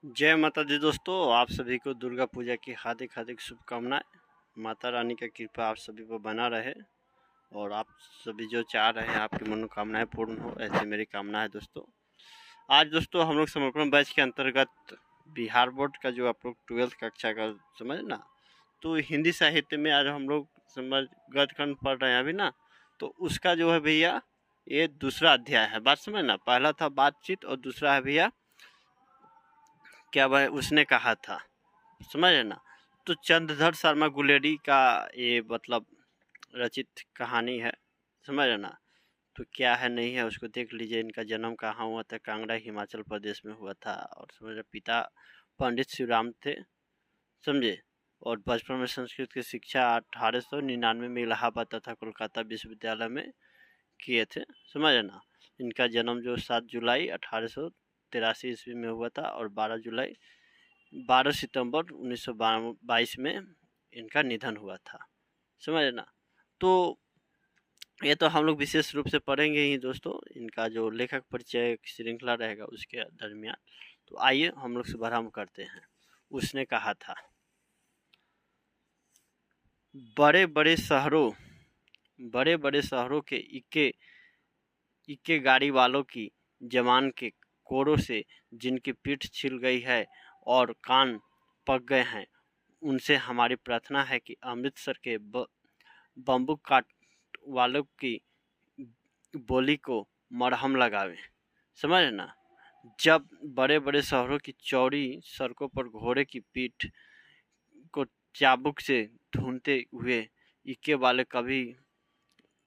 जय माता दी दोस्तों, आप सभी को दुर्गा पूजा की हार्दिक हार्दिक शुभकामनाएं। माता रानी का कृपा आप सभी पर बना रहे और आप सभी जो चाह रहे हैं आपकी मनोकामनाएं पूर्ण हो, ऐसी मेरी कामना है दोस्तों। आज दोस्तों हम लोग समर्पण बैच के अंतर्गत बिहार बोर्ड का जो आप लोग 12th कक्षा का समझ ना, तो हिंदी साहित्य में आज हम लोग समझ गद्यखंड पढ़ रहे हैं अभी ना। तो उसका जो है भैया ये दूसरा अध्याय है, बात समझ ना। पहला था बातचीत और दूसरा है भैया क्या भाई उसने कहा था, समझ है ना। तो चंद्रधर शर्मा गुलेरी का ये मतलब रचित कहानी है, समझ है ना। तो क्या है नहीं है उसको देख लीजिए। इनका जन्म कहाँ हुआ था, कांगड़ा हिमाचल प्रदेश में हुआ था। और समझ पिता पंडित शिवराम थे, समझे। और बचपन में संस्कृत की शिक्षा 1899 में इलाहाबाद तथा कोलकाता विश्वविद्यालय में किए थे, समझ है ना। इनका जन्म जो 7 जुलाई 1883 ईस्वी में हुआ था और 12 सितंबर 1922 में इनका निधन हुआ था, समझ ना। तो ये तो हम लोग विशेष रूप से पढ़ेंगे ही दोस्तों। इनका जो लेखक परिचय श्रृंखला रहेगा उसके दरमियान। तो आइए हम लोग शुभारंभ करते हैं। उसने कहा था, बड़े बड़े शहरों के इक्के इक्के गाड़ी वालों की जमान के कोरों से जिनकी पीठ छिल गई है और कान पक गए हैं, उनसे हमारी प्रार्थना है कि अमृतसर के बम्बू काट वालों की बोली को मरहम लगावे, समझ ना। जब बड़े बड़े शहरों की चौड़ी सड़कों पर घोड़े की पीठ को चाबुक से ढूंढते हुए इक्के वाले कभी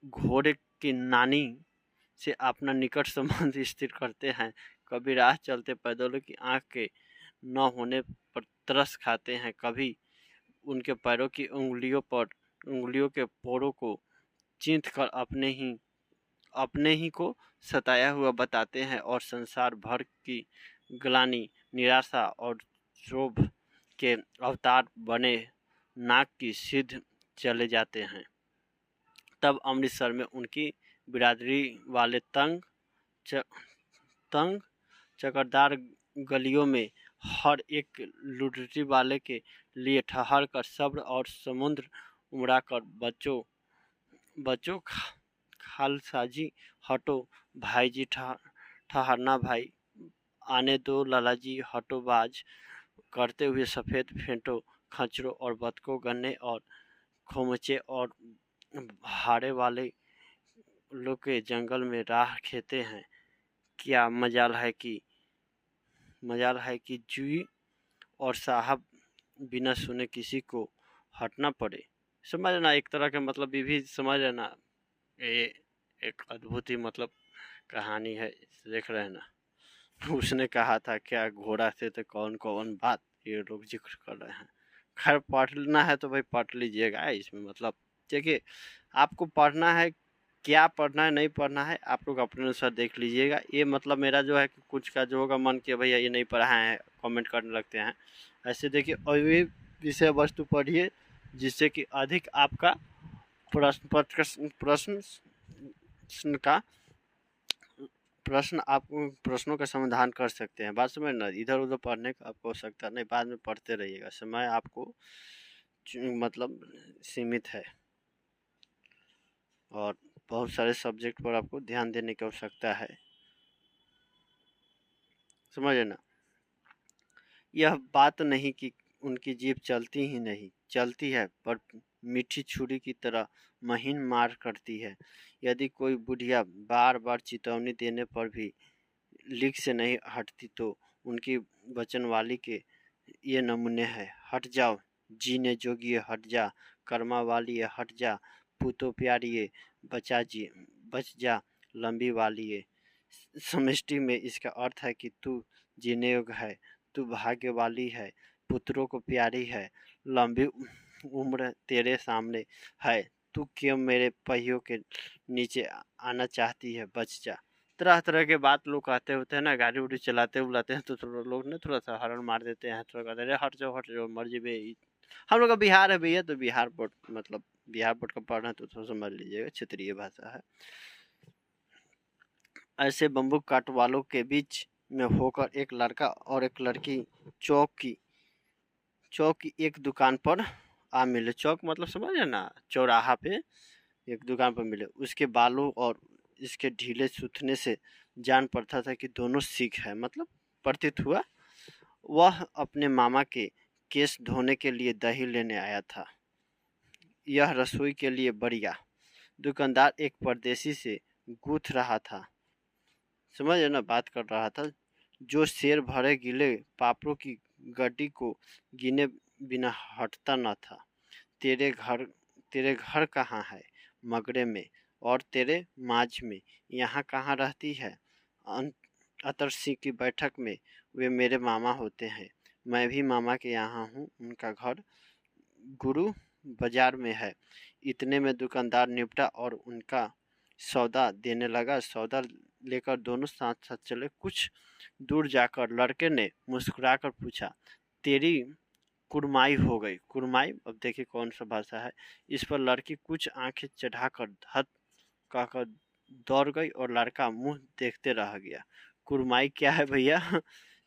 घोड़े की नानी से अपना निकट संबंध स्थिर करते हैं, कभी राह चलते पैदलों की आंख के न होने पर तरस खाते हैं, कभी उनके पैरों की उंगलियों के पोरों को चींथ कर अपने ही को सताया हुआ बताते हैं और संसार भर की ग्लानि, निराशा और क्षोभ के अवतार बने नाक की सीध चले जाते हैं। तब अमृतसर में उनकी बिरादरी वाले तंग चकरदार गलियों में हर एक लुटेरी वाले के लिए ठहर कर सब्र और समुद्र उमड़ा कर बच्चों खालसाजी हटो भाईजी, ठहरना भाई, आने दो लालाजी, हटो बाज करते हुए सफ़ेद फेंटो खच्चरों और बतकों, गन्ने और खोमचे और भाड़े वाले लोग के जंगल में राह खेते हैं। क्या मजाल है कि जुई और साहब बिना सुने किसी को हटना पड़े, समझ ना। एक तरह के मतलब ये भी समझ है ना। ये एक अद्भुत ही मतलब कहानी है, देख रहे हैं ना। उसने कहा था क्या घोड़ा से तो कौन कौन बात ये लोग जिक्र कर रहे हैं। खैर पढ़ना है तो भाई पढ़ लीजिएगा। इसमें मतलब देखिए, आपको पढ़ना है, क्या पढ़ना है नहीं पढ़ना है आप लोग अपने अनुसार देख लीजिएगा। ये मतलब मेरा जो है कि कुछ का जो होगा मन किया भैया ये नहीं पढ़ा है, कमेंट करने लगते हैं। ऐसे देखिए, और भी विषय वस्तु पढ़िए जिससे कि अधिक आपका प्रश्न का आप प्रश्नों का समाधान कर सकते हैं। बात समझ ना, इधर उधर पढ़ने का आपको आवश्यकता नहीं, बाद में पढ़ते रहिएगा। समय आपको मतलब सीमित है और बहुत सारे सब्जेक्ट पर आपको ध्यान देने की आवश्यकता है, समझे ना। यह बात नहीं कि उनकी जीभ चलती ही नहीं, चलती है पर मीठी छुरी की तरह महीन मार करती है। यदि कोई बुढ़िया बार बार चेतावनी देने पर भी लीक से नहीं हटती तो उनकी वचन वाली के ये नमूने हैं। हट जाओ जीने जोगिए, हट जा कर्मा वाली, हट जा पूतो प्यारिये, बच जा लंबी वाली। समष्टि में इसका अर्थ है कि तू जीने योग्य है, तू भाग्य वाली है, पुत्रों को प्यारी है, लंबी उम्र तेरे सामने है, तू क्यों मेरे पहियों के नीचे आना चाहती है, बच जा। तरह तरह के बात लोग कहते होते हैं ना, गाड़ी उड़ी चलाते बुलाते हैं तो थोड़ा लोग ना थोड़ा सा हॉर्न मार देते हैं, थोड़ा कहते हैं हट जाओ मर्जी बे। हम लोग का बिहार है भैया, तो बिहार बोर्ड मतलब बिहार बोर्ड का पढ़ना है तो थोड़ा समझ लीजिएगा, क्षेत्रीय भाषा है। ऐसे बम्बू काट वालों के बीच में होकर एक लड़का और एक लड़की चौक की एक दुकान पर आ मिले। चौक मतलब समझ रहे ना, चौराहा पे एक दुकान पर मिले। उसके बालों और इसके ढीले सूथने से जान पड़ता था कि दोनों सिख है, मतलब प्रतीत हुआ। वह अपने मामा के केस धोने के लिए दही लेने आया था, यह रसोई के लिए बढ़िया। दुकानदार एक परदेसी से गूंथ रहा था, समझ ना, बात कर रहा था, जो शेर भरे गीले पापड़ों की गड्डी को गिने बिना हटता न था। तेरे घर कहाँ है? मगरे में। और तेरे माज में यहाँ कहाँ रहती है? अतरसी की बैठक में। वे मेरे मामा होते हैं, मैं भी मामा के यहाँ हूँ। उनका घर गुरु बाजार में है। इतने में दुकानदार निपटा और उनका सौदा देने लगा। सौदा लेकर दोनों साथ साथ चले। कुछ दूर जाकर लड़के ने मुस्कुराकर पूछा, तेरी कुड़माई हो गई? कुड़माई, अब देखिए कौन सा भाषा है। इस पर लड़की कुछ आंखें चढ़ाकर धत कहकर दौड़ गई और लड़का मुंह देखते रह गया। कुड़माई क्या है भैया?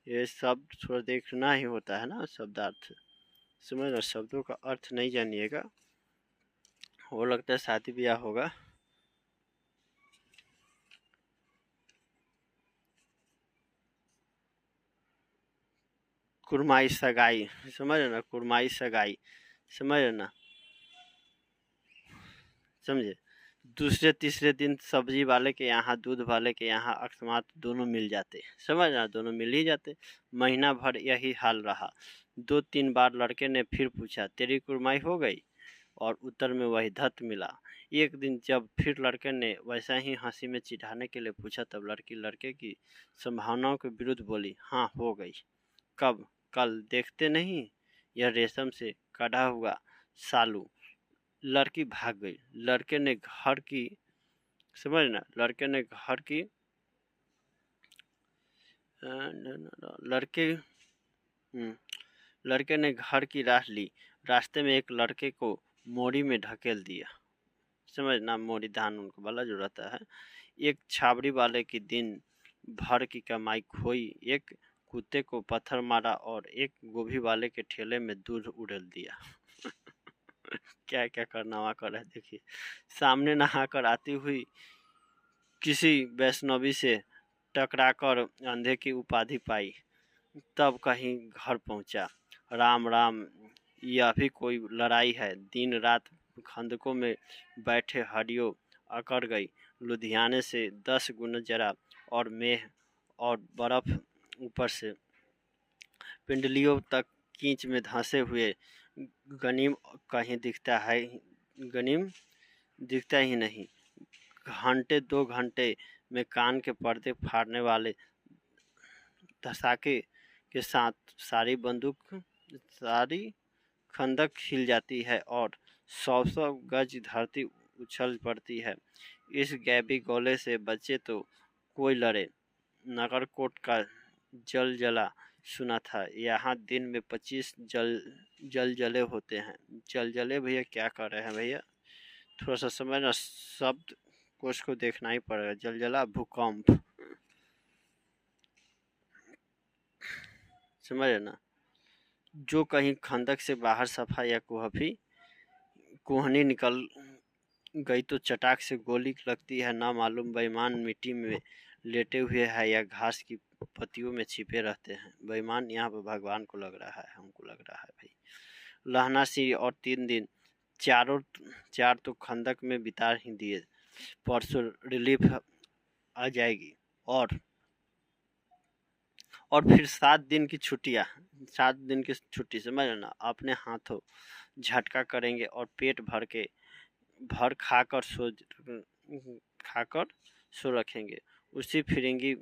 ये शब्द थोड़ा देखना ही होता है ना, शब्दार्थ समझ लो, शब्दों का अर्थ नहीं जानिएगा, वो लगता है शादी ब्याह होगा। कुड़माई सगाई, समझ रहे ना, कुड़माई सगाई, समझ रहे ना, समझे। दूसरे तीसरे दिन सब्जी वाले के यहाँ, दूध वाले के यहाँ अकस्मात दोनों मिल जाते, समझ रहा, दोनों मिल ही जाते। महीना भर यही हाल रहा। 2-3 बार लड़के ने फिर पूछा, तेरी कुड़माई हो गई? और उत्तर में वही धत मिला। एक दिन जब फिर लड़के ने वैसा ही हंसी में चिढ़ाने के लिए पूछा, तब लड़की लड़के की संभावनाओं के विरुद्ध बोली, हाँ हो गई। कब? कल, देखते नहीं, यह रेशम से कढ़ा हुआ सालू। लड़की भाग गई। लड़के ने घर की, समझ ना, लड़के ने घर की लड़के लड़के ने घर की राह ली। रास्ते में एक लड़के को मोड़ी में ढकेल दिया, समझना, मोड़ी धान उनको वाला जो रहता है। एक छाबड़ी वाले की दिन भर की कमाई खोई। एक कुत्ते को पत्थर मारा और एक गोभी वाले के ठेले में दूध उड़ेल दिया। क्या क्या करना वहाँ कर है देखिए। सामने नहाकर आती हुई किसी वैष्णवी से टकराकर अंधे की उपाधि पाई। तब कहीं घर पहुंचा। राम राम, यह भी कोई लड़ाई है? दिन रात खंदकों में बैठे हड्डियों अकड़ गई। लुधियाने से 10 गुना जरा और मेह और बर्फ ऊपर से पिंडलियों तक कीच में धंसे हुए। गनीम कहीं दिखता है, गनीम दिखता ही नहीं। घंटे 2 घंटे में कान के पर्दे फाड़ने वाले धसाके के साथ सारी खंदक हिल जाती है और 100 गज धरती उछल पड़ती है। इस गैबी गोले से बचे तो कोई लड़े। नगरकोट का जल जला सुना था। यहाँ दिन में 25 जले होते हैं। जल जले भैया क्या कर रहे हैं भैया, थोड़ा सा समय ना, शब्द कोश को देखना ही पड़ेगा। जल जला, भूकंप, समझ ना। जो कहीं खंदक से बाहर सफा या कोहनी निकल गई तो चटाक से गोली लगती है। ना मालूम बेईमान मिट्टी में लेटे हुए है या घास की पत्तियों में छिपे रहते हैं। बेईमान यहाँ पर भगवान को लग रहा है, हमको लग रहा है भाई। लहना सी और 3 दिन चार तो खंदक में बिता ही दिए। परसों रिलीफ आ जाएगी और फिर 7 दिन की छुट्टियाँ, 7 दिन की छुट्टी, समझ ना, अपने हाथों झटका करेंगे और पेट भर खाकर सो रखेंगे। उसी फिरंगी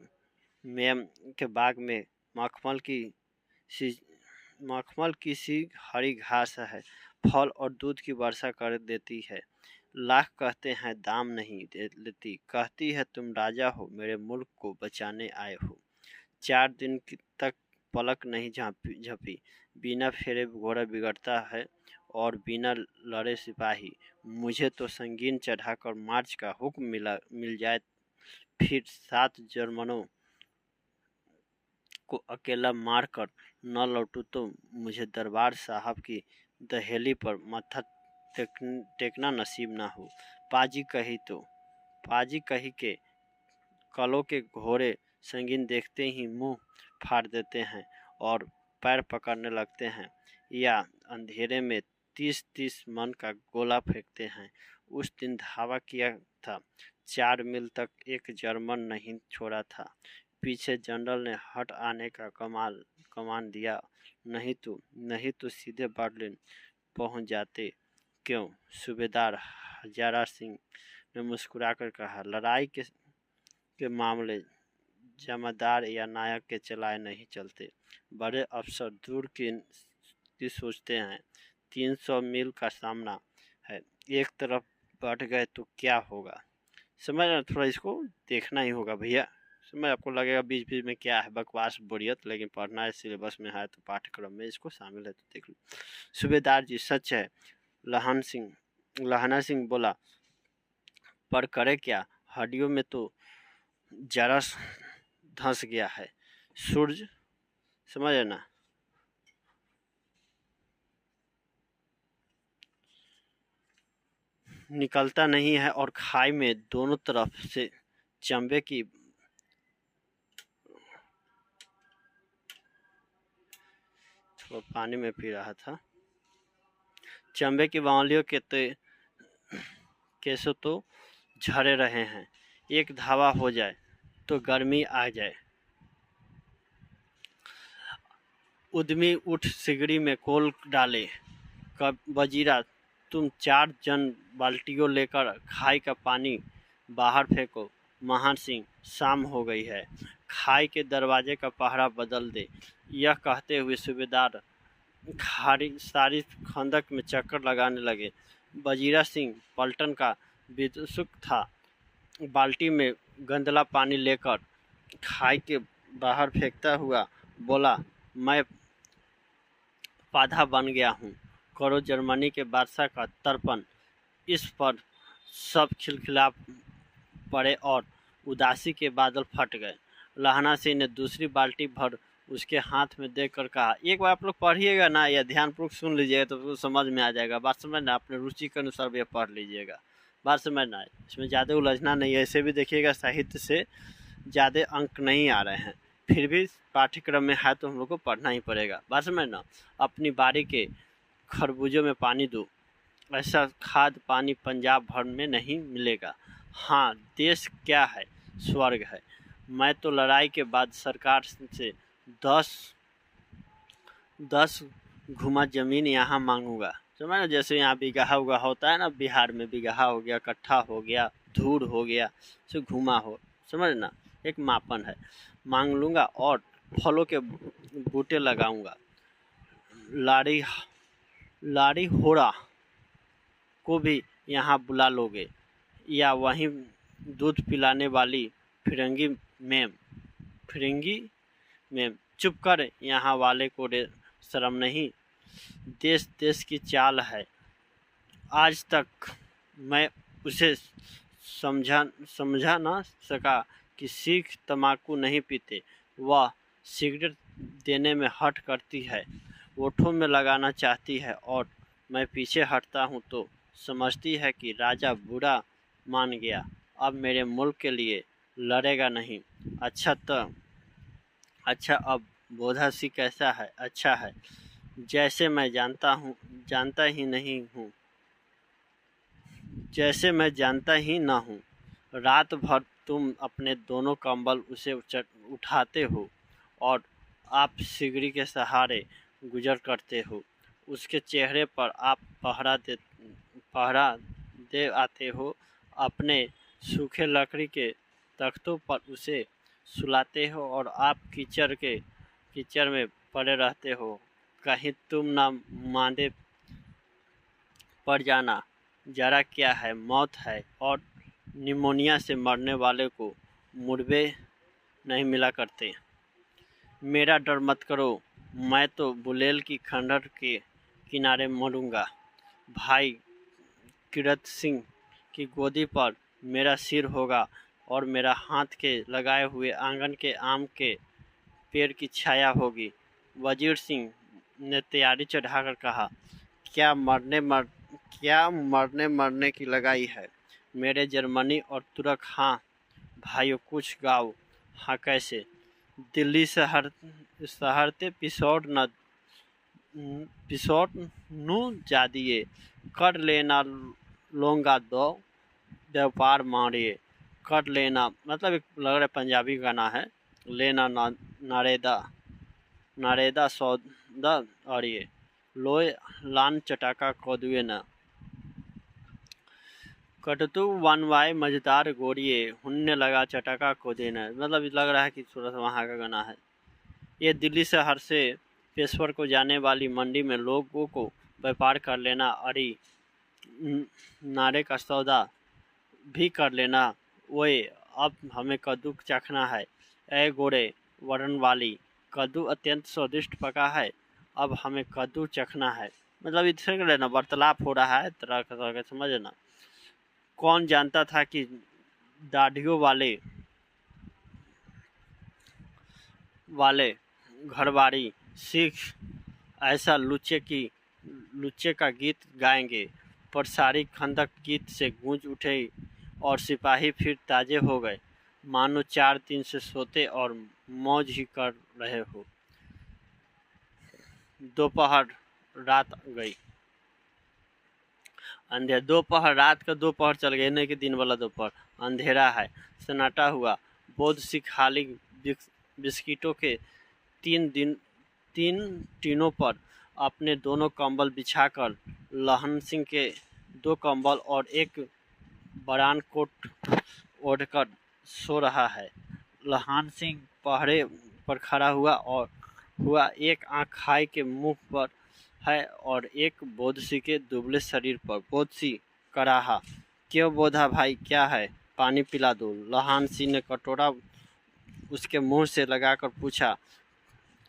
मैम के बाग में मखमल की सी हरी घास है। फल और दूध की वर्षा कर देती है। लाख कहते हैं दाम नहीं लेती। कहती है तुम राजा हो, मेरे मुल्क को बचाने आए हो। 4 दिन तक पलक नहीं झपी। बिना फेरे घोड़ा बिगड़ता है और बिना लड़े सिपाही। मुझे तो संगीन चढ़ाकर मार्च का हुक्म मिल जाए, फिर 7 जर्मनों को अकेला मारकर न लौटूं तो मुझे दरबार साहब की दहेली पर माथा टेकना नसीब ना हो। पाजी कही के कलों के घोड़े संगीन देखते ही मुंह फाड़ देते हैं और पैर पकड़ने लगते हैं या अंधेरे में 30-30 मन का गोला फेंकते हैं। उस दिन धावा किया था, 4 मील तक एक जर्मन नहीं छोड़ा था। पीछे जनरल ने हट आने का कमान दिया, नहीं तो सीधे बर्लिन पहुंच जाते। क्यों? सूबेदार हजारा सिंह ने मुस्कुराकर कहा। लड़ाई के मामले जमादार या नायक के चलाए नहीं चलते। बड़े अफसर दूर की सोचते हैं। 300 मील का सामना है, एक तरफ बढ़ गए तो क्या होगा। समझ, थोड़ा इसको देखना ही होगा भैया। समझ, आपको लगेगा बीच बीच में क्या है बकवास बोरियत, लेकिन पढ़ना है, सिलेबस में है तो पाठ्यक्रम में इसको शामिल है तो देख लो। सूबेदार जी सच है, लहाना सिंह बोला, पर करे क्या, हड्डियों में तो जरा धंस गया है। सूरज, समझ ना, निकलता नहीं है और खाई में दोनों तरफ से चंबे की थोड़ा पानी में पी रहा था। चंबे की बावलियों के केसों तो झरे रहे हैं। एक धावा हो जाए तो गर्मी आ जाए। उद्यमी उठ सिगड़ी में कोल डाले। कब वजीरा, तुम 4 जन बाल्टियों लेकर खाई का पानी बाहर फेंको। महान सिंह, शाम हो गई है, खाई के दरवाजे का पहरा बदल दे। यह कहते हुए सूबेदार सारी खंदक में चक्कर लगाने लगे। वजीरा सिंह पलटन का विदुषक था। बाल्टी में गंदला पानी लेकर खाई के बाहर फेंकता हुआ बोला, मैं पाधा बन गया हूँ। करो जर्मनी के बादशाह का तर्पण। इस पर सब खिलखिला पड़े और उदासी के बादल फट गए। लहाना सिंह ने दूसरी बाल्टी भर उसके हाथ में देकर कहा, एक बार आप लोग पढ़िएगा ना या ध्यानपूर्वक सुन लीजिएगा तो समझ में आ जाएगा। बात समझना, अपने रुचि के अनुसार यह पढ़ लीजिएगा। बात समझना है, इसमें ज़्यादा उलझना नहीं है। ऐसे भी देखिएगा साहित्य से ज़्यादा अंक नहीं आ रहे हैं, फिर भी पाठ्यक्रम में है तो हम लोग को पढ़ना ही पड़ेगा। बात समझना, अपनी बारी के खरबूजों में पानी दो। ऐसा खाद पानी पंजाब भर में नहीं मिलेगा। हाँ, देश क्या है, स्वर्ग है। मैं तो लड़ाई के बाद सरकार से 10 घुमा जमीन यहाँ मांगूंगा। समझ ना, जैसे यहाँ बिगहा उगा होता है ना, बिहार में बिगहा हो गया, कट्ठा हो गया, धूड़ हो गया, से घुमा हो, समझ ना, एक मापन है। मांग लूँगा और फलों के बूटे लगाऊंगा। लाड़ी होड़ा को भी यहाँ बुला लोगे, या वहीं दूध पिलाने वाली फिरंगी मैम, चुप कर, यहाँ वाले को शर्म नहीं। देश देश की चाल है। आज तक मैं उसे समझा ना सका कि सिख तम्बाकू नहीं पीते। वह सिगरेट देने में हट करती है, ओठों में लगाना चाहती है और मैं पीछे हटता हूँ तो समझती है कि राजा बुरा मान गया, अब मेरे मुल्क के लिए लड़ेगा नहीं। अच्छा, अब बोधा सी कैसा है? अच्छा है, जैसे मैं जानता ही ना हूँ। रात भर तुम अपने दोनों कंबल उसे उठाते हो और आप सिगड़ी के सहारे गुजर करते हो। उसके चेहरे पर आप पहरा दे आते हो। अपने सूखे लकड़ी के तख्तों पर उसे सुलाते हो और आप कीचड़ में पड़े रहते हो। कहीं तुम ना मांदे पड़ जाना। जरा क्या है, मौत है और निमोनिया से मरने वाले को मुर्बे नहीं मिला करते। मेरा डर मत करो, मैं तो बुलेल की खंडहर के किनारे मरूंगा। भाई कीरत सिंह की गोदी पर मेरा सिर होगा और मेरा हाथ के लगाए हुए आंगन के आम के पेड़ की छाया होगी। वजीर सिंह ने तैयारी चढ़ाकर कहा, क्या मरने मरने की लगाई है मेरे जर्मनी और तुर्क। हाँ भाइयों, कुछ गाओ। हाँ कैसे? दिल्ली शहर ते पिसौट नु जा दिए, कर लेना लोंगा दो व्यापार मारिए। कर लेना मतलब एक लग रहा है पंजाबी गाना है। लेना नारेदा सौदा और ये लोय लान चटाका कोदुए न कटतु वनवाए मजेदार गोरिये हुन्ने लगा चटाका को देना। मतलब लग रहा है कि थोड़ा सा वहाँ का गाना है। ये दिल्ली शहर से पेशवर को जाने वाली मंडी में लोगों को व्यापार कर लेना, अरे नारे का सौदा भी कर लेना। ओए अब हमें कद्दू चखना है। ए गोरे वरण वाली, कद्दू अत्यंत स्वादिष्ट पका है, अब हमें कद्दू चखना है। मतलब इधर का लेना वार्तालाप हो रहा है तरह का, समझना। कौन जानता था कि दाढ़ियों वाले घरवाड़ी सिख ऐसा लुच्चे का गीत गाएंगे। पर सारी खंदक गीत से गूंज उठे और सिपाही फिर ताजे हो गए, मानो 4 दिन से सोते और मौज ही कर रहे हो। दोपहर रात गई, अंधेरा। दोपहर रात का दोपहर चल गया, नहीं कि दिन वाला दोपहर। अंधेरा है, सन्नाटा हुआ। बौद्ध सिख खाली बिस्किटों के 3 टीनों पर अपने दोनों कंबल बिछाकर लहन सिंह के 2 कंबल और एक बरान कोट ओढ़कर सो रहा है। लहान सिंह पहरे पर खड़ा हुआ एक आंख खाई के मुंह पर है और एक बोधसी के दुबले शरीर पर। बोधसी कराहा, क्यों बोधा भाई, क्या है? पानी पिला दो। लहान सिंह ने कटोरा उसके मुंह से लगाकर पूछा,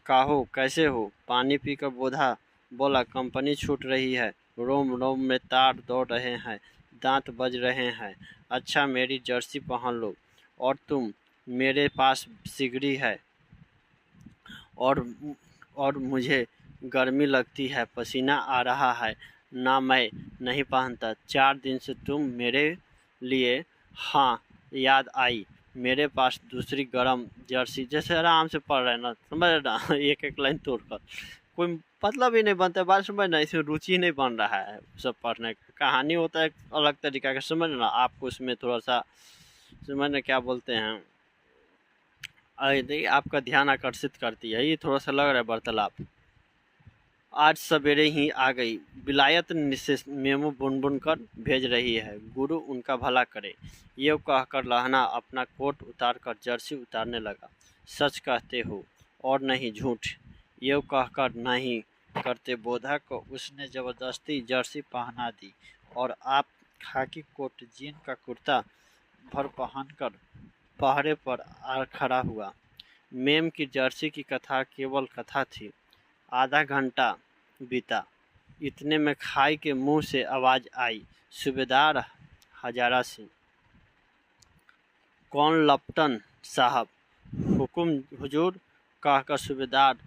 काहो कैसे हो? पानी पीकर बोधा बोला, कंपनी छूट रही है, रोम रोम में तार दौड़ रहे हैं, दांत बज रहे हैं। अच्छा मेरी जर्सी पहन लो। और तुम? मेरे पास सिगड़ी है और मुझे गर्मी लगती है, पसीना आ रहा है ना, मैं नहीं पहनता। 4 दिन से तुम मेरे लिए। हाँ याद आई, मेरे पास दूसरी गरम जर्सी। जैसे आराम से पढ़ रहे ना, समझ रहे ना, एक एक लाइन तोड़कर कोई मतलब ही नहीं बनता है। बात समझ ना, इसमें रुचि नहीं बन रहा है सब पढ़ने का। कहानी होता है अलग तरीका का, समझ ना। आपको इसमें थोड़ा सा समझना क्या बोलते हैं, देखिए आपका ध्यान आकर्षित करती है। ये थोड़ा सा लग रहा है वार्तालाप। आज सवेरे ही आ गई, विलायत से मेमो बुन कर भेज रही है, गुरु उनका भला करे। ये कहकर लहना अपना कोट उतारकर जर्सी उतारने लगा। सच कहते हो और नहीं झूठ? ये कहकर नहीं करते बोधा को उसने जबरदस्ती जर्सी पहना दी और आप खाकी कोट जीन का कुर्ता भर पहनकर पहरे पर आ खड़ा हुआ। मेम की जर्सी की कथा केवल कथा थी। आधा घंटा बीता, इतने में खाई के मुंह से आवाज आई, सूबेदार हजारा सिंह। कौन? लपटन साहब। हुकुम हुजूर, कहकर सूबेदार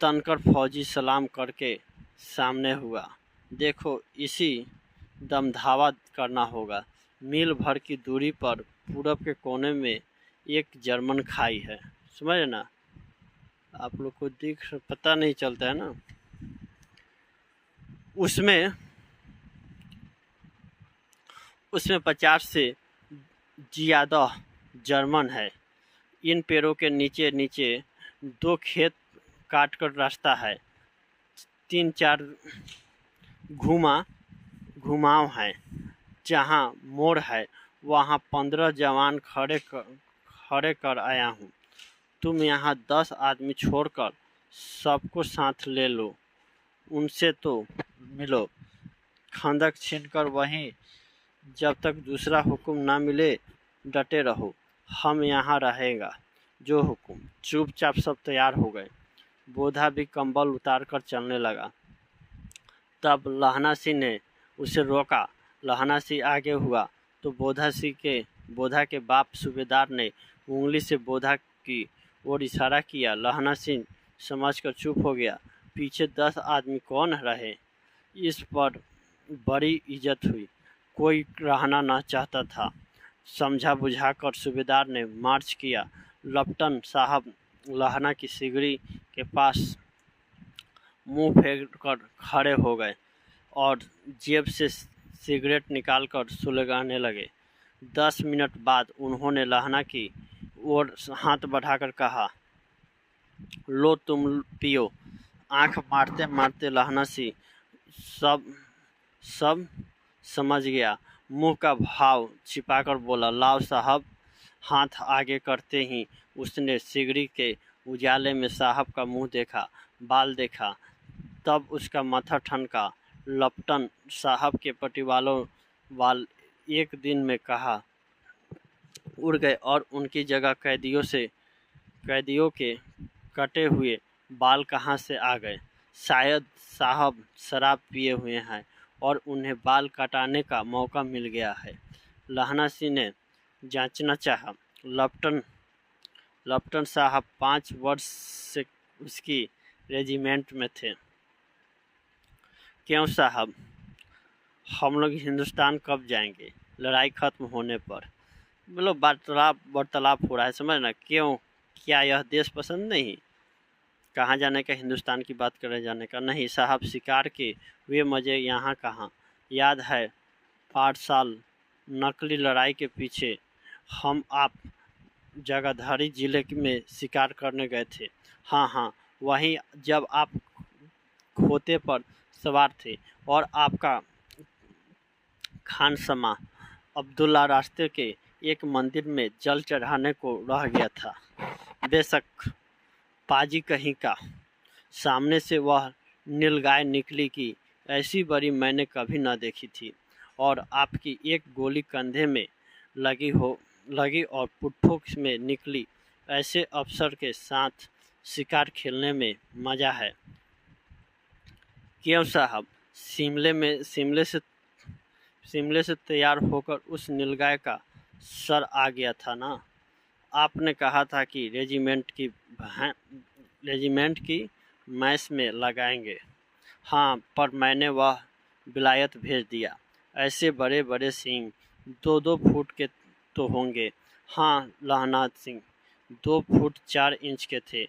तनकर फौजी सलाम करके सामने हुआ। देखो इसी दम धावा करना होगा। मील भर की दूरी पर पूरब के कोने में एक जर्मन खाई है, समझ ना। आप लोग को पता नहीं चलता है ना। उसमें 50 से ज्यादा जर्मन है। इन पेड़ों के नीचे नीचे 2 खेत काट कर रास्ता है, 3-4 घुमाव है। जहाँ मोड़ है वहाँ 15 जवान खड़े कर आया हूँ। तुम यहाँ 10 आदमी छोड़कर सबको साथ ले लो, उनसे तो मिलो। खंदक छीनकर वहीं जब तक दूसरा हुक्म ना मिले डटे रहो। हम यहाँ रहेगा जो हुक्म। चुपचाप सब तैयार हो गए। बोधा भी कंबल उतारकर चलने लगा। तब लहना सिंह ने उसे रोका। लहना सिंह आगे हुआ तो बोधा के बाप सूबेदार ने उंगली से बोधा की और इशारा किया। लहना सिंह समझकर चुप हो गया। पीछे 10 आदमी कौन रहे, इस पर बड़ी इज्जत हुई। कोई रहना न चाहता था। समझा बुझाकर सूबेदार ने मार्च किया। लप्टन साहब लहना की सिगड़ी के पास मुंह फेर कर खड़े हो गए और जेब से सिगरेट निकालकर सुलगाने लगे। 10 मिनट बाद उन्होंने लहना की ओर हाथ बढ़ाकर कहा, लो तुम पियो। आंख मारते मारते लहना सी सब समझ गया। मुंह का भाव छिपाकर बोला, लाओ साहब। हाथ आगे करते ही उसने सिगड़ी के उजाले में साहब का मुंह देखा, बाल देखा, तब उसका माथा ठनका। लप्टन साहब के पटिवालों वाल एक दिन में कहा उड़ गए और उनकी जगह कैदियों के कटे हुए बाल कहाँ से आ गए। शायद साहब शराब पिए हुए हैं और उन्हें बाल कटाने का मौका मिल गया है। लहना सिंह ने जांचना चाहा। लप्टन साहब 5 वर्ष से उसकी रेजिमेंट में थे। क्यों साहब, हम लोग हिंदुस्तान कब जाएंगे? लड़ाई खत्म होने पर। मतलब वार्तालाप हो रहा है, समझ ना। क्यों, क्या यह देश पसंद नहीं? कहाँ जाने का? हिंदुस्तान की बात करने जाने का? नहीं साहब, शिकार के वे मज़े यहाँ कहाँ। याद है 8 साल नकली लड़ाई के पीछे हम आप जगाधरी जिले में शिकार करने गए थे। हाँ, वहीं जब आप खोते पर सवार थे और आपका खानसमा अब्दुल्ला रास्ते के एक मंदिर में जल चढ़ाने को रह गया था। बेशक पाजी कहीं का। सामने से वह नीलगाय निकली कि ऐसी बड़ी मैंने कभी न देखी थी। और आपकी एक गोली कंधे में लगी और पुट्ठों में निकली। ऐसे अफसर के साथ शिकार खेलने में मज़ा है। क्यों साहब, शिमले से तैयार होकर उस नीलगाय का सर आ गया था ना। आपने कहा था कि रेजिमेंट की मैस में लगाएंगे। हाँ, पर मैंने वह विलायत भेज दिया। ऐसे बड़े बड़े सींग 2-2 फुट के तो होंगे। हाँ लहना सिंह 2 फुट 4 इंच के थे।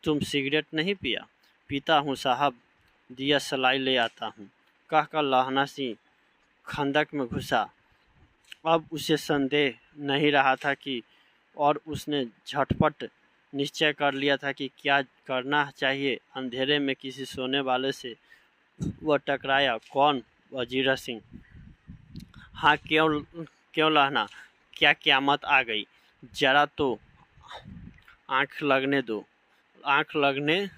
तुम सिगरेट नहीं पिया? पीता हूँ साहब, दिया सलाई ले आता हूँ, कहकर लहना सिंह खंदक में घुसा। अब उसे संदेह नहीं रहा था कि, और उसने झटपट निश्चय कर लिया था कि क्या करना चाहिए। अंधेरे में किसी सोने वाले से वह टकराया। कौन? वजीरा सिंह। हाँ, क्यों लहना, क्या क़यामत आ गई? जरा तो आंख लगने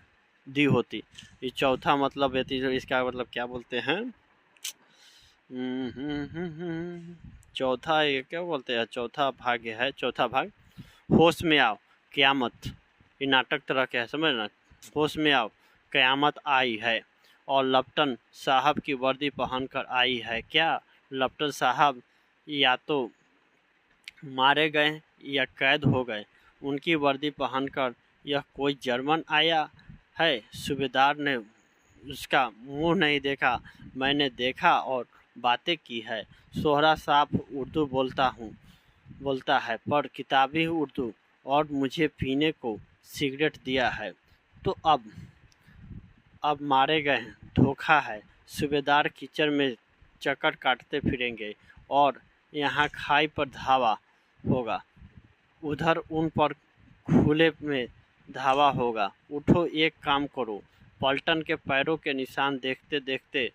दी होती। ये चौथा मतलब इसका मतलब क्या बोलते हैं? चौथा, ये क्या बोलते हैं? चौथा भाग है, चौथा भाग। होश में आओ, क़यामत। ये नाटक तरह के है, समझ ना। होश में आओ, क़यामत आई है और लप्टन साहब की वर्दी पहनकर आई है। क्या लप्टन साहब या तो मारे गए या कैद हो गए? उनकी वर्दी पहनकर यह कोई जर्मन आया है? सूबेदार ने उसका मुंह नहीं देखा, मैंने देखा और बातें की है। सोहरा साफ उर्दू बोलता है, पर किताबी उर्दू, और मुझे पीने को सिगरेट दिया है। तो अब मारे गए हैं, धोखा है। सूबेदार कीचड़ में चक्कर काटते फिरेंगे और यहाँ खाई पर धावा होगा, उधर उन पर खुले में धावा होगा। उठो, एक काम करो, पलटन के पैरों के निशान देखते देखते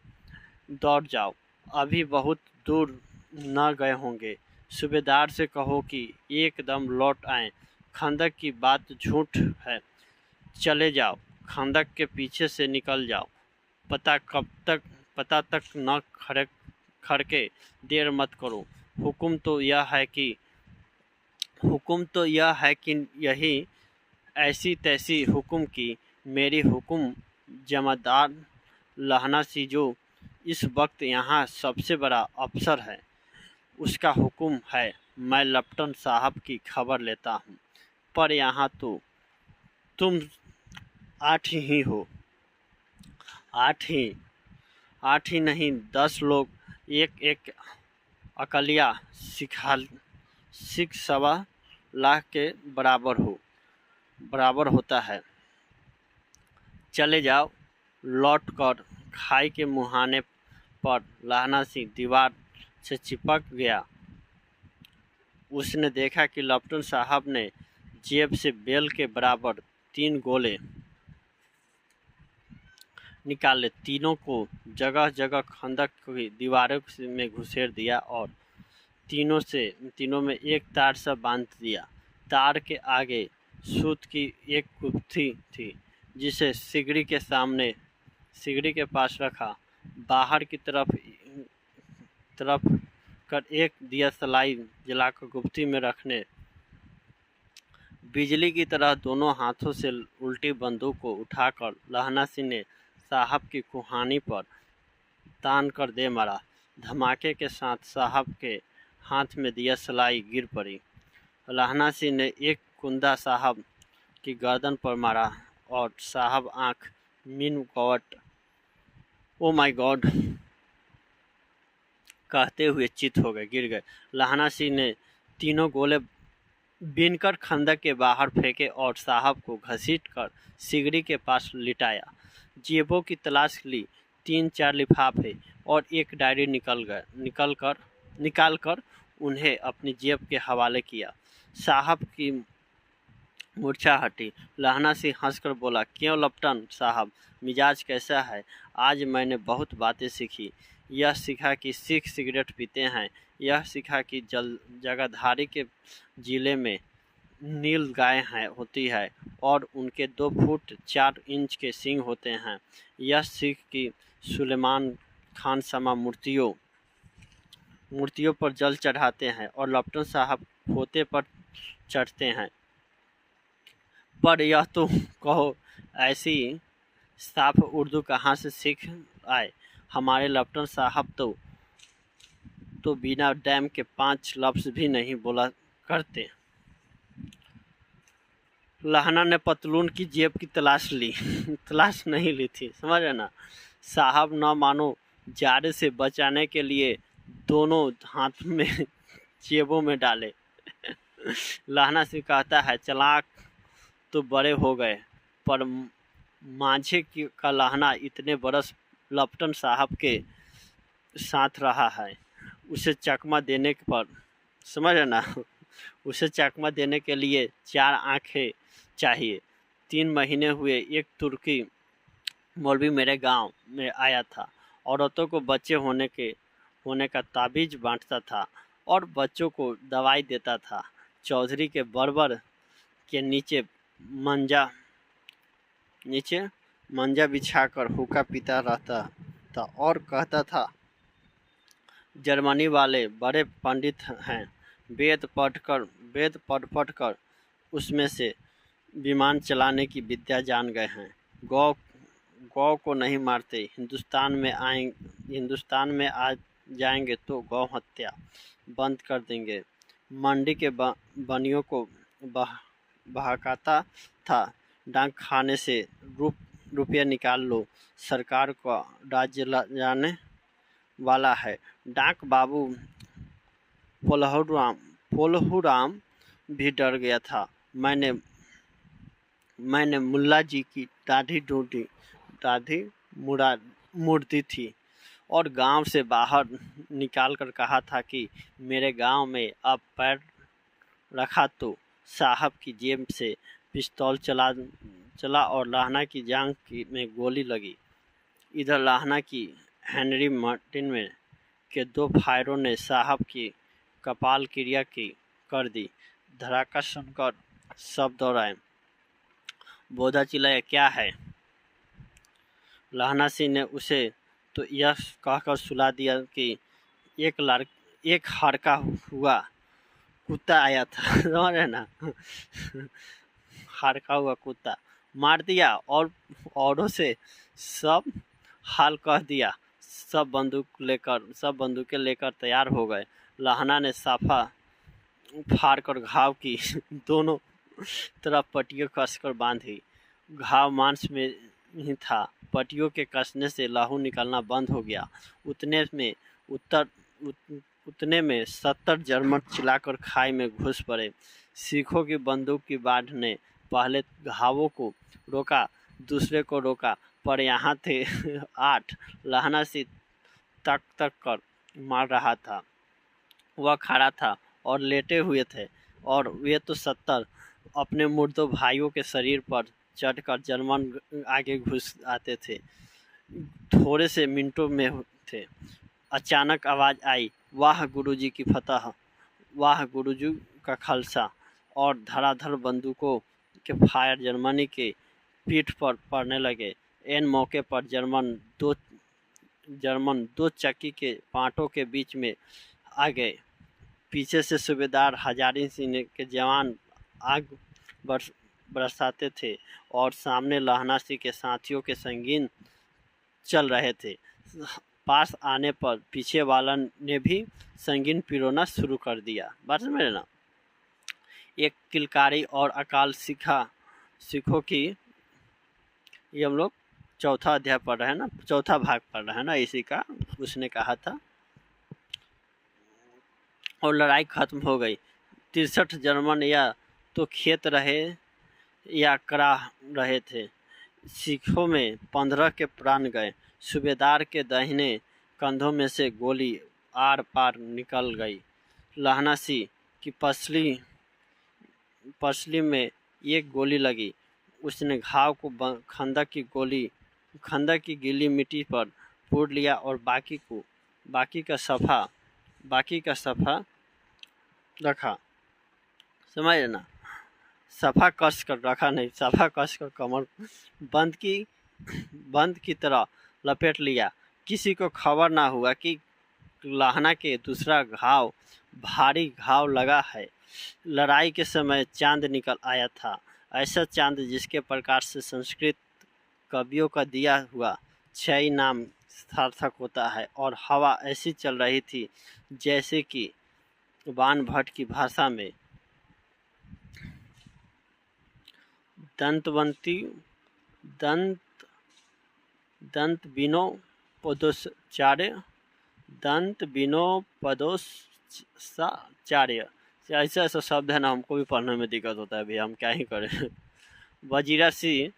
दौड़ जाओ। अभी बहुत दूर न गए होंगे। सूबेदार से कहो कि एकदम लौट आए। खंदक की बात झूठ है। चले जाओ, खंदक के पीछे से निकल जाओ। पता तक न खड़के देर मत करो। हुक्म तो यह है कि यही ऐसी तैसी हुक्म की। मेरी हुक्म जमादार लहना सी, जो इस वक्त यहाँ सबसे बड़ा अफसर है, उसका हुक्म है। मैं लप्टन साहब की खबर लेता हूँ, पर यहाँ तो तुम 8 ही हो, 8 ही नहीं 10 लोग एक एक अकलिया सिख 1.25 लाख के बराबर होता है। चले जाओ। लौट कर खाई के मुहाने पर लहना सिंह दीवार से चिपक गया। उसने देखा कि लेफ्टिनेंट साहब ने जेब से बेल के बराबर 3 गोले निकाले। तीनों को जगह जगह खंदक की दीवारों में घुसेड़ दिया और तीनों में एक तार सा बांध दिया। तार के आगे सूत की एक गुत्थी थी जिसे सिगड़ी के पास रखा। बाहर की तरफ कर एक दिया सलाई जलाकर गुप्ती में रखने। बिजली की तरह दोनों हाथों से उल्टी बंदूक को उठाकर लहना सिंह ने साहब की कुहानी पर तान कर दे मारा। धमाके के साथ साहब के हाथ में दिया सलाई गिर पड़ी। लहना सिंह ने एक कुंदा साहब की गर्दन पर मारा और साहब आंख mean God, oh my God कहते हुए चित हो गए, गिर गए। लहना सिंह ने तीनों गोले बीनकर खंदक के बाहर फेंके और साहब को घसीटकर सिगड़ी के पास लिटाया। जेबों की तलाश ली। 3-4 लिफाफे और एक डायरी निकाल कर उन्हें अपनी जेब के हवाले किया। साहब की मूर्छा हटी। लहना सिंह हंसकर बोला, क्यों लेफ्टिनेंट साहब, मिजाज कैसा है? आज मैंने बहुत बातें सीखी। यह सीखा कि सिख सिगरेट पीते हैं। यह सीखा कि जगाधारी के जिले में नील गाय होती है और उनके 2 फुट 4 इंच के सींग होते हैं। यह सीख कि सुलेमान खान समा मूर्तियों पर जल चढ़ाते हैं और लेफ्टिनेंट साहब खोते पर चढ़ते हैं। पर यह तो कहो, ऐसी साफ उर्दू कहाँ से सीख आए? हमारे लेफ्टिनेंट साहब तो बिना डैम के 5 लफ्ज भी नहीं बोला करते। लहना ने पतलून की जेब की तलाश ली। तलाश नहीं ली थी, समझ रहे ना? साहब न मानो जाड़े से बचाने के लिए दोनों हाथ में जेबों में डाले। लहना से कहता है, चालाक तो बड़े हो गए, पर माझे का लहना इतने बरस लेफ्टिनेंट साहब के साथ रहा है। उसे चकमा देने पर, समझ रहे ना, उसे चकमा देने के लिए 4 आंखें चाहिए। 3 महीने हुए एक तुर्की मौलवी मेरे गांव में आया था। औरतों को बच्चे होने का ताबीज बांटता था और बच्चों को दवाई देता था। चौधरी के बरबर के नीचे मंजा बिछाकर हुक्का पीता रहता था और कहता था, जर्मनी वाले बड़े पंडित हैं। वेद पढ़ कर उसमें से विमान चलाने की विद्या जान गए हैं। गौ को नहीं मारते। हिंदुस्तान में आ जाएंगे तो गौ हत्या बंद कर देंगे। मंडी के बनियों को बहकाता था, डाक खाने से रुपया निकाल लो, सरकार का राज्य जाने वाला है। डाक बाबू पोलहुराम भी डर गया था। मैंने मुल्ला जी की दाढ़ी मुड़ दी थी और गांव से बाहर निकालकर कहा था कि मेरे गांव में अब पैर रखा तो साहब की जेब से पिस्तौल चला और लहना की जांघ में गोली लगी। इधर लहना की हेनरी मार्टिन में के 2 फायरों ने साहब की कपाल क्रिया कर दी। धड़ाका सुनकर सब दौड़ाए। बोधा चिल्लाया, क्या है? लहना सिंह ने उसे तो यह कहकर सुला दिया कि एक हड़का हुआ कुत्ता आया था। समझ रहे ना? हड़का हुआ कुत्ता मार दिया और औरों से सब हाल कह दिया। सब बंदूकें लेकर तैयार हो गए। लहना ने साफा फाड़ कर घाव की तरफ पट्टियों कसकर बांधी। घाव मांस में ही था। पट्टियों के कसने से लहू निकलना बंद हो गया। उतने में उत्तर उतने में 70 जर्मन चिल्लाकर खाई में घुस पड़े। सिखों की बंदूक की बाढ़ ने पहले घावों को रोका, दूसरे को रोका, पर यहाँ थे 8। लहना से तक तक कर मार रहा था। वह खड़ा था और लेटे हुए थे, और वे तो 70 अपने मुर्दों भाइयों के शरीर पर चढ़कर जर्मन आगे घुस आते थे। थोड़े से मिनटों में थे। अचानक आवाज़ आई, वाह गुरुजी की फतह, वाह गुरुजी का खालसा, और धड़ाधड़ बंदूकों के फायर जर्मनी के पीठ पर पड़ने लगे। इन मौके पर जर्मन दो चक्की के पांटों के बीच में आ गए। पीछे से सूबेदार हजारी सिंह के जवान आग बरसाते थे, और सामने लहना सिंह के साथियों के संगीन चल रहे थे। पास आने पर पीछे वाला ने भी संगीन पिरोना शुरू कर दिया। बात समझ ना। एक किलकारी और अकाल सिखों की, ये हम लोग चौथा अध्याय पढ़ रहे हैं ना, चौथा भाग पढ़ रहे हैं ना, इसी का उसने कहा था। और लड़ाई खत्म हो गई। 63 जर्मन या तो खेत रहे या करा रहे थे। सिखों में 15 के प्राण गए। सूबेदार के दाहिने कंधों में से गोली आर पार निकल गई। लहना सिंह की पसली में एक गोली लगी। उसने घाव को खंदक की गीली मिट्टी पर पूर लिया, और बाकी का सफा रखा। समझ ना, सफा कस कर रखा नहीं, सफा कस कर कमर बंद की तरह लपेट लिया। किसी को खबर ना हुआ कि लहना के दूसरा भारी घाव लगा है। लड़ाई के समय चांद निकल आया था, ऐसा चांद जिसके प्रकाश से संस्कृत कवियों का दिया हुआ छई नाम सार्थक होता है। और हवा ऐसी चल रही थी जैसे कि वान भट्ट की भाषा में दंत विनोपदोषाचार्य ऐसा शब्द है ना, हमको भी पढ़ने में दिक्कत होता है, भैया हम क्या ही करें। वजीरा सिंह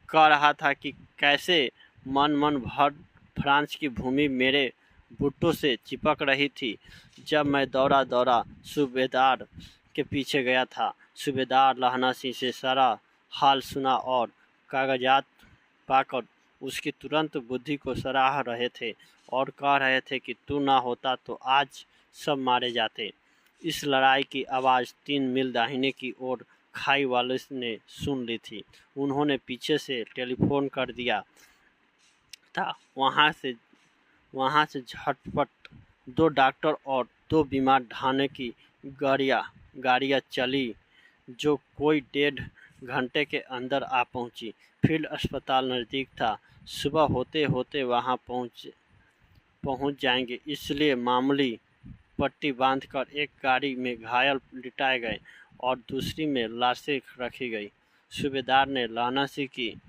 कह रहा था कि कैसे मन भर फ्रांस की भूमि मेरे बुट्टों से चिपक रही थी जब मैं दौड़ा सूबेदार के पीछे गया था। सूबेदार लहना सिंह से सारा हाल सुना और कागजात पाकर उसकी तुरंत बुद्धि को सराह रहे थे, और कह रहे थे कि तू ना होता तो आज सब मारे जाते। इस लड़ाई की आवाज़ 3 मील दाहिने की ओर खाई वाले ने सुन ली थी। उन्होंने पीछे से टेलीफोन कर दिया था। वहाँ से झटपट 2 डॉक्टर और 2 बीमार ढाने की गाड़ियाँ चली, जो कोई 1.5 घंटे के अंदर आ पहुंची। फील्ड अस्पताल नज़दीक था। सुबह होते होते वहां पहुंच जाएंगे, इसलिए मामूली पट्टी बांधकर एक गाड़ी में घायल लिटाए गए और दूसरी में लाशें रखी गई। सूबेदार ने लहना सिंह की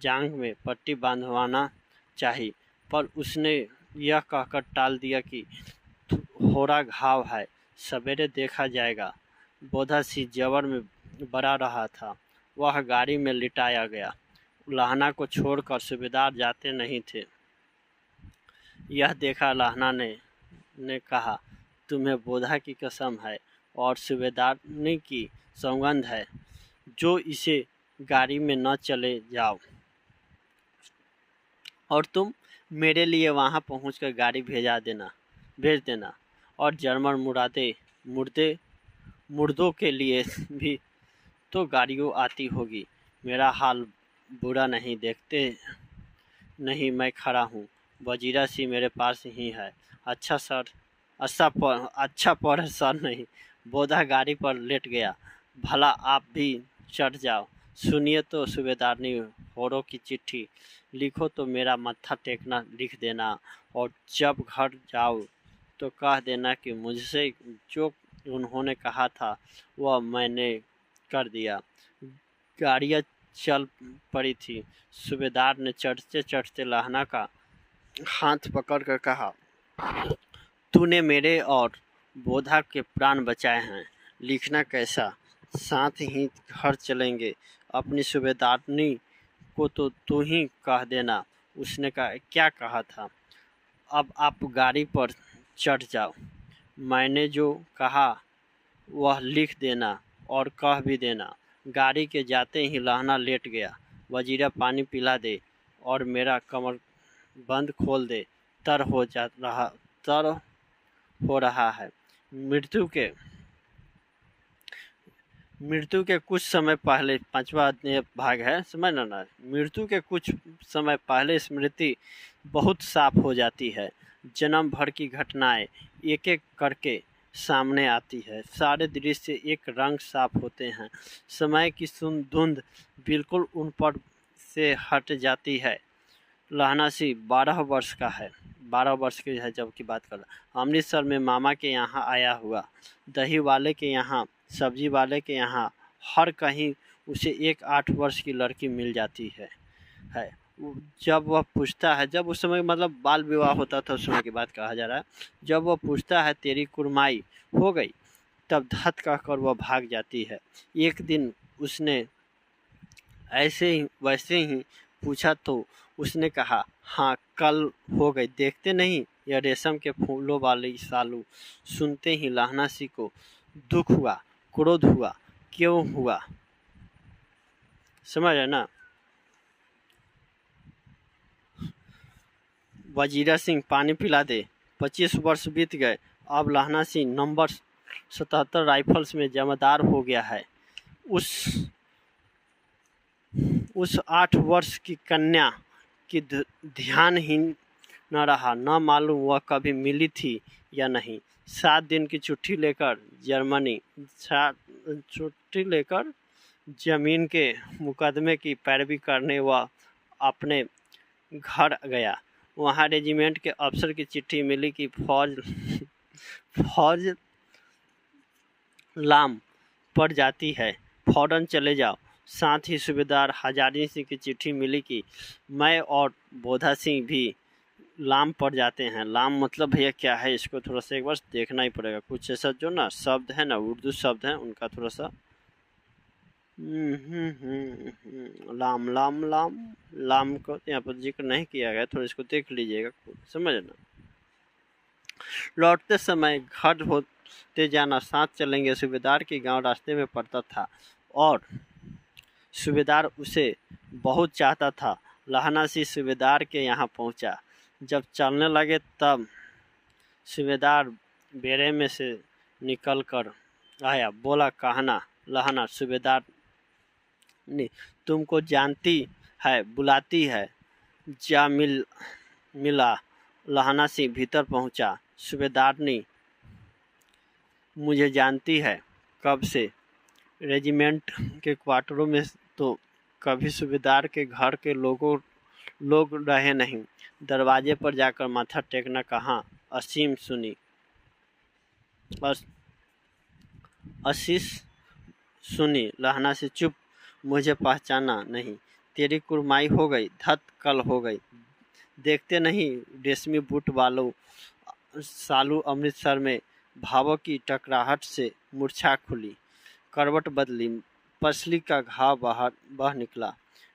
जांघ में पट्टी बांधवाना चाहिए, पर उसने यह कहकर टाल दिया कि थोड़ा घाव है, सवेरे देखा जाएगा। बोधा सिंह जबर में बड़ा रहा था। वह गाड़ी में लिटाया गया। लहना को छोड़कर सूबेदार जाते नहीं थे। यह देखा लहना ने कहा, तुम्हें बोधा की कसम है और सूबेदारनी की सौगंध है, जो इसे गाड़ी में न चले जाओ, और तुम मेरे लिए वहां पहुंचकर गाड़ी भेज देना, और जर्मन मुर्दों के लिए भी तो गाड़ियों आती होगी। मेरा हाल बुरा नहीं देखते नहीं, मैं खड़ा हूँ। वजीरा सिंह मेरे पास ही है। अच्छा पर सर नहीं। बोधा गाड़ी पर लेट गया। भला आप भी चढ़ जाओ। सुनिए तो सूबेदारनी, होरों की चिट्ठी लिखो तो मेरा मत्था टेकना लिख देना, और जब घर जाओ तो कह देना कि मुझसे जो उन्होंने कहा था वह मैंने कर दिया। गाड़ियाँ चल पड़ी थी। सूबेदार ने चढ़ते चढ़ते लहना का हाथ पकड़कर कहा, तूने मेरे और बोधा के प्राण बचाए हैं। लिखना कैसा, साथ ही घर चलेंगे। अपनी सूबेदारनी को तो तू ही कह देना। उसने कहा, क्या कहा था? अब आप गाड़ी पर चढ़ जाओ। मैंने जो कहा वह लिख देना और कह भी देना। गाड़ी के जाते ही लहना लेट गया। वजीरा, पानी पिला दे और मेरा कमर बंद खोल दे। तर हो रहा है। मृत्यु के कुछ समय पहले, 5वां भाग है, समझ ना। मृत्यु के कुछ समय पहले स्मृति बहुत साफ हो जाती है। जन्म भर की घटनाएं एक एक करके सामने आती है। सारे दृश्य एक रंग साफ होते हैं। समय की धुंध बिल्कुल उन पर से हट जाती है। लहना सिंह 12 वर्ष का है। 12 वर्ष की है जब की बात कर रहा। अमृतसर में मामा के यहाँ आया हुआ। दही वाले के यहाँ, सब्जी वाले के यहाँ, हर कहीं उसे एक 8 वर्ष की लड़की मिल जाती है। जब वह पूछता है, जब उस समय मतलब बाल विवाह होता था, उस समय की बात कहा जा रहा है। जब वह पूछता है तेरी कुर्माई हो गई, तब धत कहकर वह भाग जाती है। एक दिन उसने ऐसे ही वैसे ही पूछा तो उसने कहा, हाँ कल हो गई। देखते नहीं, यह रेशम के फूलों वाली सालू। सुनते ही लहना सिंह को दुख हुआ, क्रोध हुआ। क्यों हुआ, समझ है ना। वजीरा सिंह, पानी पिला दे। 25 वर्ष बीत गए। अब लहना सिंह नंबर 77 राइफल्स में जमादार हो गया है। उस 8 वर्ष की कन्या की ध्यान ही न रहा। न मालूम वह कभी मिली थी या नहीं। 7 दिन की छुट्टी लेकर जमीन के मुकदमे की पैरवी करने वह अपने घर गया। वहाँ रेजिमेंट के अफसर की चिट्ठी मिली कि फौज लाम पड़ जाती है, फौरन चले जाओ। साथ ही सूबेदार हजारी सिंह की चिट्ठी मिली कि मैं और बोधा सिंह भी लाम पड़ जाते हैं। लाम मतलब भैया क्या है, इसको थोड़ा सा एक बार देखना ही पड़ेगा। कुछ ऐसा जो ना शब्द है ना, उर्दू शब्द है, उनका थोड़ा सा लाम लाम लाम लाम को यहाँ पर जिक्र नहीं किया गया, थोड़ा इसको देख लीजिएगा, समझना। लौटते समय घर होते जाना, साथ चलेंगे। सूबेदार की गांव रास्ते में पड़ता था और सूबेदार उसे बहुत चाहता था। लहना सिंह सूबेदार के यहाँ पहुँचा। जब चलने लगे तब सूबेदार बेड़े में से निकल कर आया। बोला, कहना लहना। सूबेदार ने, तुमको जानती है, बुलाती है, जा मिला। लहना सिंह भीतर पहुंचा। सूबेदार ने, मुझे जानती है, कब से? रेजिमेंट के क्वार्टरों में तो कभी सूबेदार के घर के लोग रहे नहीं। दरवाजे पर जाकर माथा टेकना कहाँ असीम सुनी। आशीष सुनी। लहना से, चुप, मुझे पहचाना नहीं। तेरी कुर्माई हो गई, धत कल हो गई। देखते नहीं, रेशमी बूट वालों सालू अमृतसर में भावों की टकराहट से मूर्छा खुली, करवट बदली, पसली का घाव बह निकला।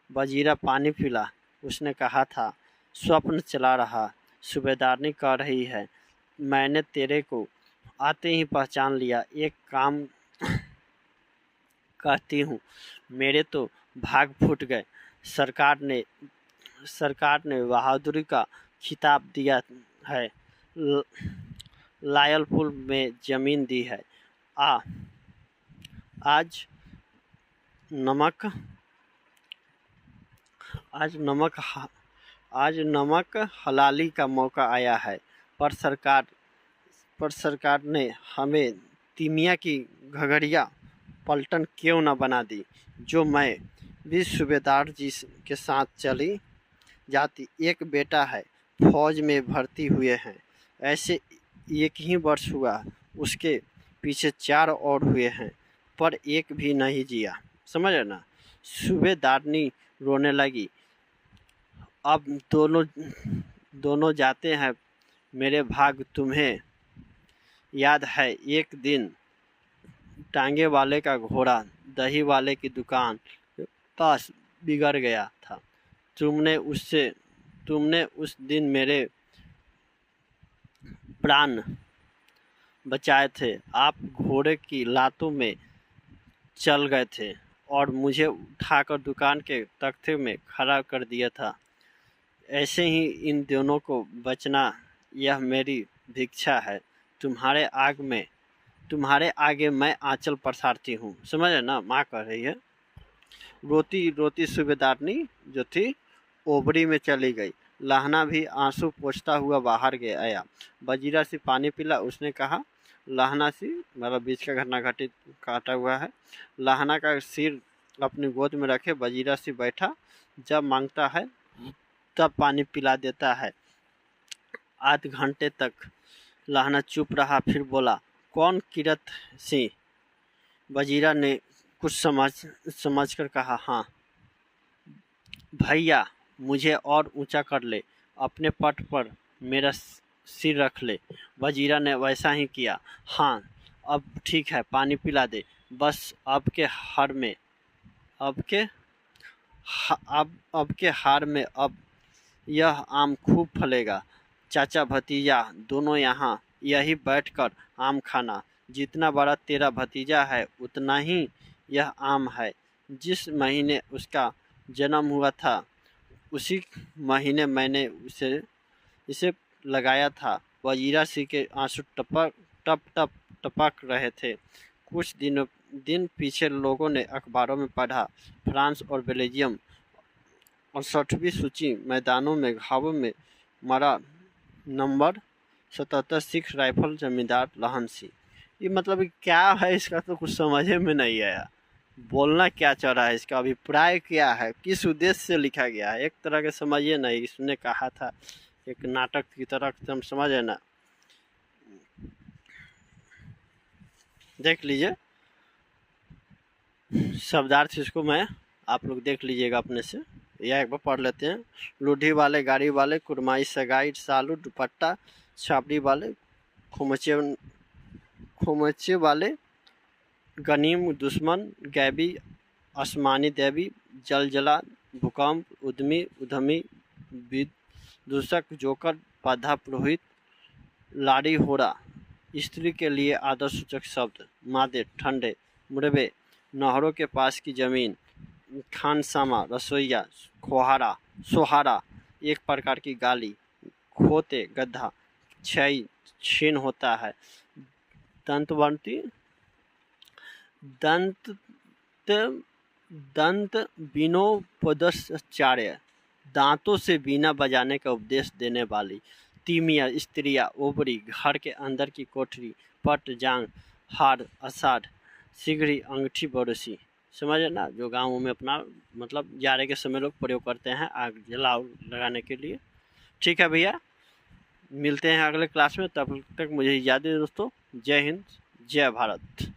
वजीरा, पानी पिला। उसने कहा था, स्वप्न चला रहा। सूबेदारनी कह रही है, मैंने तेरे को आते ही पहचान लिया। एक काम कहती हूँ, मेरे तो भाग फूट गए। सरकार ने बहादुरी का खिताब दिया है। लायलपुर में जमीन दी है। आज नमक हलाली का मौका आया है। पर सरकार ने हमें तीमिया की घघड़िया पलटन क्यों न बना दी, जो मैं भी सूबेदार जी के साथ चली जाती। एक बेटा है, फौज में भर्ती हुए हैं। ऐसे एक ही वर्ष हुआ, उसके पीछे 4 और हुए हैं। पर एक भी नहीं जिया। समझ रहे ना। सूबेदारनी रोने लगी। अब दोनों जाते हैं मेरे भाग। तुम्हें याद है एक दिन टांगे वाले का घोड़ा दही वाले की दुकान के पास बिगड़ गया था। तुमने उस दिन मेरे प्राण बचाए थे। आप घोड़े की लातों में चल गए थे और मुझे उठाकर दुकान के तख्ते में खड़ा कर दिया था। ऐसे ही इन दोनों को बचना यह मेरी भिक्षा है। तुम्हारे आगे मैं आंचल पसारती हूँ। समझ रहे ना, माँ कह रही है। रोती रोती सूबेदारनी जो थी ओबरी में चली गई। लहना भी आंसू पोंछता हुआ बाहर आया। वजीरा से पानी पिला। उसने कहा, लहना सी मतलब बीच का घटना घटित काटा हुआ है। लहना का सिर अपनी गोद में रखे वजीरा से बैठा। जब मांगता है तब पानी पिला देता है। आध घंटे तक लहना चुप रहा, फिर बोला, कौन किरत सिंह? वजीरा ने कुछ समझकर कहा, हाँ भैया, मुझे और ऊंचा कर ले, अपने पट पर मेरा सिर रख ले। वजीरा ने वैसा ही किया। हाँ अब ठीक है, पानी पिला दे। बस अब के हार में अब यह आम खूब फलेगा। चाचा भतीजा दोनों यहाँ यही बैठकर आम खाना। जितना बड़ा तेरा भतीजा है उतना ही यह आम है। जिस महीने उसका जन्म हुआ था उसी महीने मैंने इसे लगाया था। वजीरा सिंह के आंसू टपक रहे थे। कुछ दिन पीछे लोगों ने अखबारों में पढ़ा, फ्रांस और बेल्जियम 68वीं सूची मैदानों में घावों में मरा नंबर 77 सिख राइफल जमींदार लहन सिंह। ये मतलब क्या है इसका तो कुछ समझ में नहीं आया। बोलना क्या चाह रहा है, इसका अभिप्राय क्या है, किस उद्देश्य से लिखा गया है, एक तरह के समझिए ना। इसने कहा था एक नाटक की तरह, हम समझे ना। देख लीजिए शब्दार्थ, इसको मैं आप लोग देख लीजिएगा अपने से, या एक बार पढ़ लेते हैं। लूढ़ी वाले, गाड़ी वाले, कुरमाई सगाई, सालू, दुपट्टा, छाबड़ी वाले, खोमचे वाले, गनीम, दुश्मन, गैबी, आसमानी देवी, जलजला, भूकंप, उधमी, विदूषक, जोकर, बाधा पुरोहित, लाड़ी होड़ा। स्त्री के लिए आदर्शसूचक शब्द, मादे, ठंडे, मुरबे, नहरों के पास की जमीन, खानसामा, रसोईया, सोहारा, एक प्रकार की गाली, खोते, गड्ढा, क्षय, छीन होता है, दंतवंती, दंत विनोपदश्चार्य, दांतों से बीना बजाने का उपदेश देने वाली, तीमिया, स्त्रिया, ओबरी, घर के अंदर की कोठरी, पट, जांग, हार, अषाढ़, सिगड़ी, अंगठी, बरसी। समझे ना, जो गाँवों में अपना मतलब जाड़े के समय लोग प्रयोग करते हैं आग जलाओ लगाने के लिए। ठीक है भैया, मिलते हैं अगले क्लास में, तब तक मुझे इजाज़त दीजिए दोस्तों। जय हिंद, जय भारत।